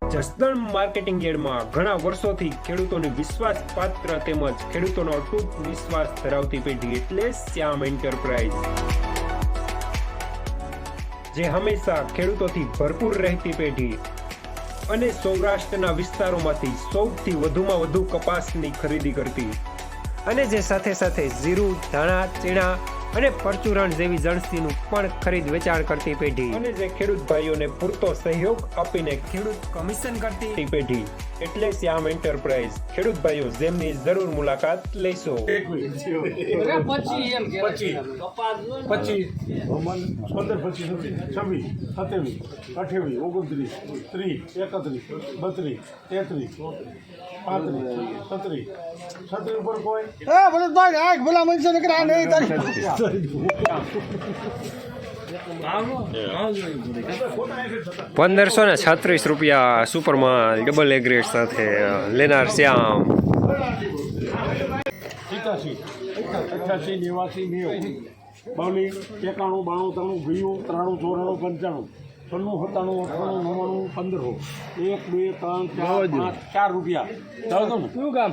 Jasdan marketing યાર્ડમાં ઘણા વર્ષોથી ખેડૂતોની વિશ્વાસપાત્ર તેમજ ખેડૂતોનો અતૂટ વિશ્વાસ ધરાવતી પેઢી એટલે શ્યામ એન્ટરપ્રાઇઝ, જે હંમેશા ખેડૂતોથી ભરપૂર રહેતી પેઢી અને સૌરાષ્ટ્રના વિસ્તારોમાંથી સૌથી વધુમાં વધુ કપાસની ખરીદી કરતી અને જે સાથે સાથે જીરું, ધાણા, ચીણા અને પરચુરણ જેવી જણસીનું પણ ખરીદ વેચાણ કરતી પેઢી અને જે ખેડૂત ભાઈઓને પૂરતો સહયોગ આપીને ખેડૂત કમિશન કરતી પેઢી એટલે શ્યામ એન્ટરપ્રાઇઝ. ખેડૂત ભાઈઓ જેમની જરૂર મુલાકાત લેશો. 1536 રૂપિયા સુપરમાલ ડબલ એ ગ્રેડ સાથે લેનાર શ્યામ. 87, 88, 89, 90, 91, 92, 93, 20, 93, 94, 95, 96, 97, 98, 99, 100, 1, 2, 3, 4, 5, 4 રૂપિયા. શું કામ?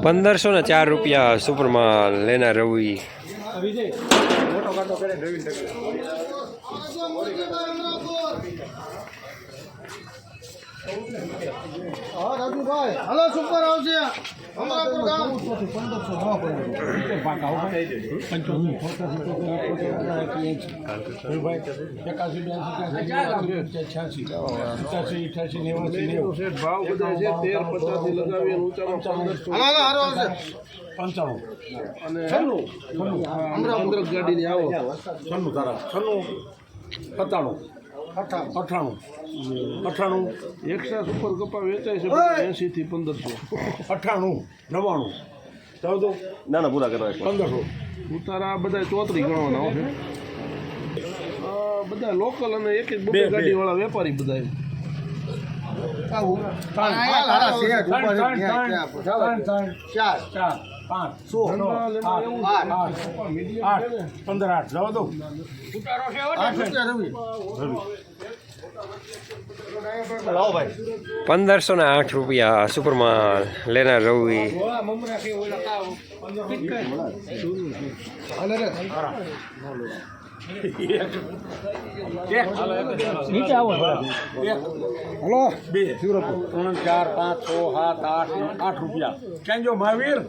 1504 રૂપિયા સુપરમાલ લેનાર રવિ. રાજુભાઈ હલો સુપર આવશે. અઠ્ઠાણું એક્સ્ટ્રા સુપર કપા વેચાય છે 80 થી 1500. 98, 99, 14, ના ના પૂરા કરવા 1500 ઉતારા બધા 34 ગણવાના આવશે. બધા લોકલ અને એક એક બે ગાડી વાળા વેપારી બધા. લાવો ભાઈ. 1508 રૂપિયા સુપરમાલ લેનાર રવિ. હલો 2, 3, 4, 5, 6, 7, 8 રૂપિયા. ક્યાં જો મહાવીર?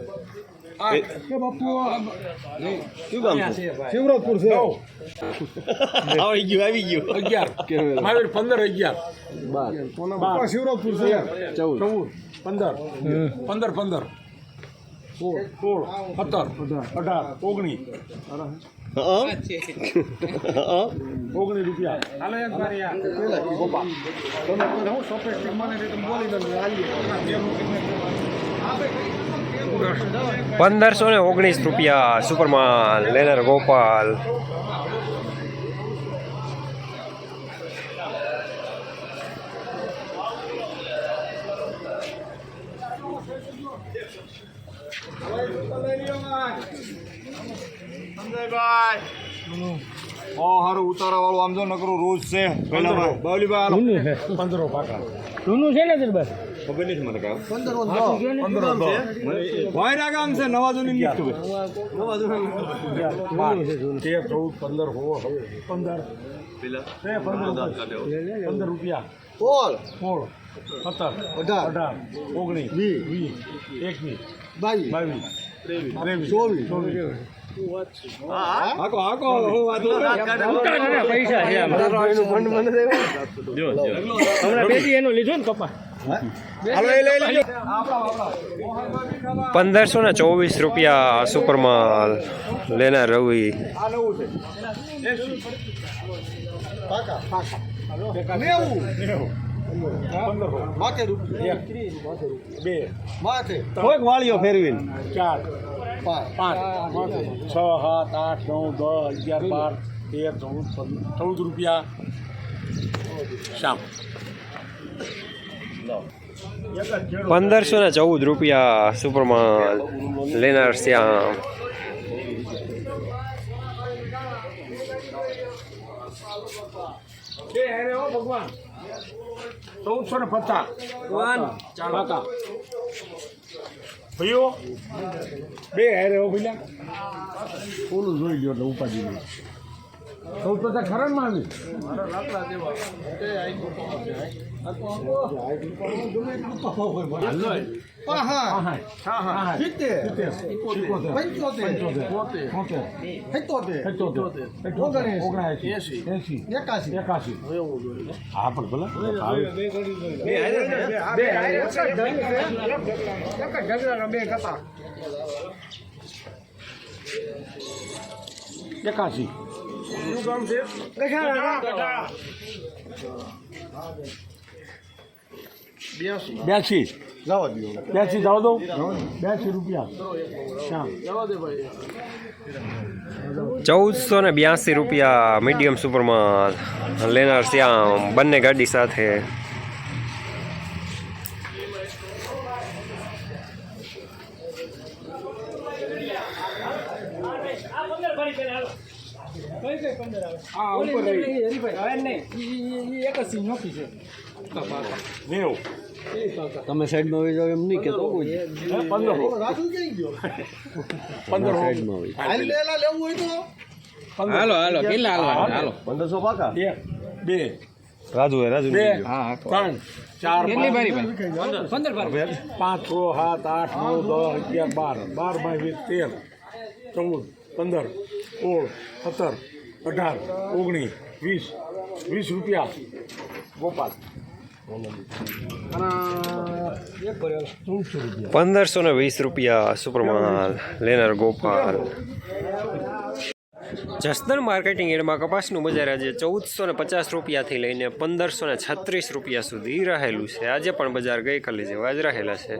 શું કામ છે? શિવરાજપુર છે. આવી ગયું 11 મહાવીર 15, 11 શિવરાજપુર છે. 14, 15, 15, 16, 17, 18, 19 રૂપિયા. 1519 રૂપિયા સુપરમાલ લેનાર ગોપાલ. હારું ઉતારા વાળું આમ જો નકરો રોજ છે. બાવલીભાઈ 15 પાકા. જૂનું છે ને દરબાર ખબર નથી મને કામ. 15 વાયરા ગામ છે નવા જૂની નથી ખબર. 13, 14, 15, 15 રૂપિયા. 16, 17, 18, 19, 20, 21, 22, 23, 1524 રૂપિયા સુપરમાલ લેનાર રવિ. 15 વાળીઓ ફેરવી 4, 5, 6, 7, 8, 9, 10, 11, 12, 13, 14 રૂપિયા. શામ 1514 રૂપિયા સુપરમાલ લેનાર શ્યામ. બે હેરે હો ભગવાન 1450 કાકા ભાઈઓ બે હેરે હો ભઈલા ઓલું જોઈ લ્યો એટલે ઉપાડી લે 1450 ખરા માં આવી હા પણ ભલે એકાશી બ્યાસી જવા દો 82 રૂપિયા 1482 રૂપિયા મીડિયમ સુપરમાં લેનાર શ્યામ બંને ગાડી સાથે. તમે સાઈડમાં વહી જાવ એમ નહીં કેતો કોઈ 15 હાલો કેટલા હાલો 1500 પાકા 1 2 રાજુ 3 4 કેટલી બારી 15 5 6 7 8 9 10 11 12 12 બાય 20 13 14 15 16 17 18 19 20 રૂપિયા ગોપાલ 1520 રૂપિયા સુપરમાલ લેનાર ગોપાલ. જસદણ માર્કેટિંગ યાર્ડમાં કપાસનું બજાર આજે 1450 રૂપિયાથી લઈને 1536 રૂપિયા સુધી રહેલું છે. આજે પણ બજાર ગઈકાલે જેવા જ રહેલા છે.